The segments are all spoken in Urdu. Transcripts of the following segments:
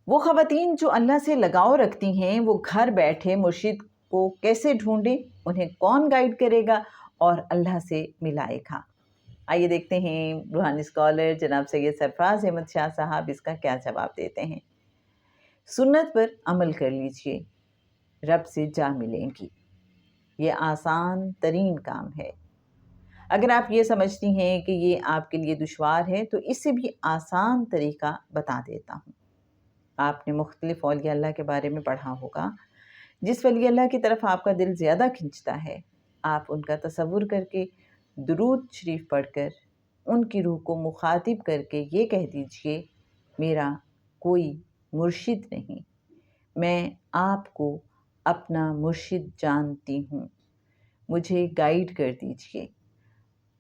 وہ خواتین جو اللہ سے لگاؤ رکھتی ہیں وہ گھر بیٹھے مرشد کو کیسے ڈھونڈیں، انہیں کون گائیڈ کرے گا اور اللہ سے ملائے گا؟ آئیے دیکھتے ہیں روحانی اسکالر جناب سید سرفراز احمد شاہ صاحب اس کا کیا جواب دیتے ہیں۔ سنت پر عمل کر لیجئے، رب سے جا ملیں گی۔ یہ آسان ترین کام ہے۔ اگر آپ یہ سمجھتی ہیں کہ یہ آپ کے لیے دشوار ہے تو اس سے بھی آسان طریقہ بتا دیتا ہوں۔ آپ نے مختلف اولیاء اللہ کے بارے میں پڑھا ہوگا۔ جس ولی اللہ کی طرف آپ کا دل زیادہ کھنچتا ہے، آپ ان کا تصور کر کے درود شریف پڑھ کر ان کی روح کو مخاطب کر کے یہ کہہ دیجئے، میرا کوئی مرشد نہیں، میں آپ کو اپنا مرشد جانتی ہوں، مجھے گائیڈ کر دیجئے۔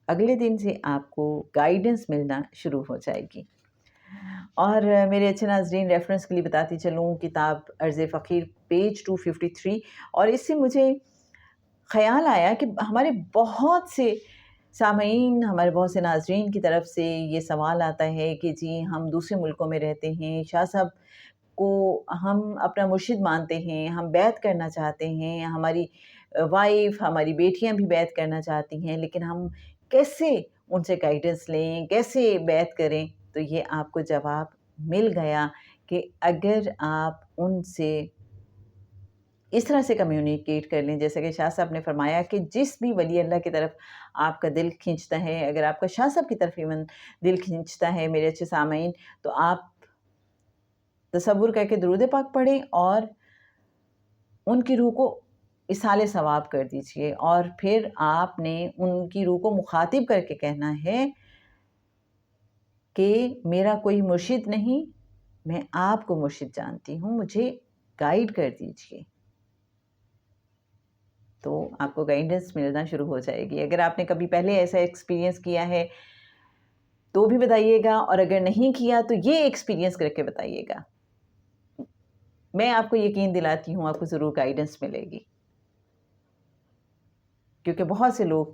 اگلے دن سے آپ کو گائیڈنس ملنا شروع ہو جائے گی۔ اور میرے اچھے ناظرین، ریفرنس کے لیے بتاتی چلوں کتاب عرض فقیر پیج 253، اور اس سے مجھے خیال آیا کہ ہمارے بہت سے سامعین، ہمارے بہت سے ناظرین کی طرف سے یہ سوال آتا ہے کہ جی ہم دوسرے ملکوں میں رہتے ہیں، شاہ صاحب کو ہم اپنا مرشد مانتے ہیں، ہم بیعت کرنا چاہتے ہیں، ہماری وائف، ہماری بیٹیاں بھی بیعت کرنا چاہتی ہیں، لیکن ہم کیسے ان سے گائیڈنس لیں، کیسے بیعت کریں؟ تو یہ آپ کو جواب مل گیا کہ اگر آپ ان سے اس طرح سے کمیونیکیٹ کر لیں، جیسے کہ شاہ صاحب نے فرمایا کہ جس بھی ولی اللہ کی طرف آپ کا دل کھنچتا ہے، اگر آپ کا شاہ صاحب کی طرف ایون دل کھنچتا ہے میرے اچھے سامعین، تو آپ تصور کر کے درود پاک پڑھیں اور ان کی روح کو اصحال ثواب کر دیجئے، اور پھر آپ نے ان کی روح کو مخاطب کر کے کہنا ہے کہ میرا کوئی مرشد نہیں، میں آپ کو مرشد جانتی ہوں، مجھے گائیڈ کر دیجئے۔ تو آپ کو گائیڈنس ملنا شروع ہو جائے گی۔ اگر آپ نے کبھی پہلے ایسا ایکسپیرینس کیا ہے تو بھی بتائیے گا، اور اگر نہیں کیا تو یہ ایکسپیرینس کر کے بتائیے گا۔ میں آپ کو یقین دلاتی ہوں آپ کو ضرور گائیڈنس ملے گی، کیونکہ بہت سے لوگ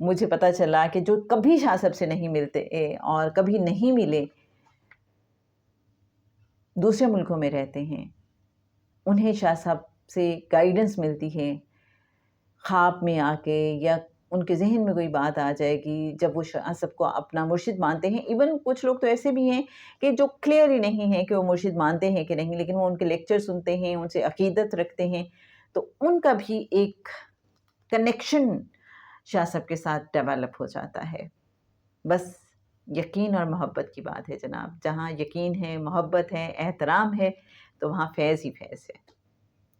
مجھے پتہ چلا کہ جو کبھی شاہ صاحب سے نہیں ملتے اور کبھی نہیں ملے، دوسرے ملکوں میں رہتے ہیں، انہیں شاہ صاحب سے گائیڈنس ملتی ہے خواب میں آ کے، یا ان کے ذہن میں کوئی بات آ جائے گی جب وہ شاہ صاحب کو اپنا مرشد مانتے ہیں۔ ایون کچھ لوگ تو ایسے بھی ہیں کہ جو کلیئر ہی نہیں ہیں کہ وہ مرشد مانتے ہیں کہ نہیں، لیکن وہ ان کے لیکچر سنتے ہیں، ان سے عقیدت رکھتے ہیں، تو ان کا بھی ایک کنیکشن شاہ صاحب کے ساتھ ڈیولپ ہو جاتا ہے۔ بس یقین اور محبت کی بات ہے جناب، جہاں یقین ہے، محبت ہے، احترام ہے، تو وہاں فیض ہی فیض ہے۔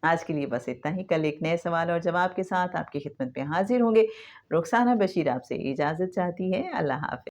آج کے لیے بس اتنا ہی۔ کل ایک نئے سوال اور جواب کے ساتھ آپ کی خدمت میں حاضر ہوں گے۔ رخسانہ بشیر آپ سے اجازت چاہتی ہے۔ اللہ حافظ۔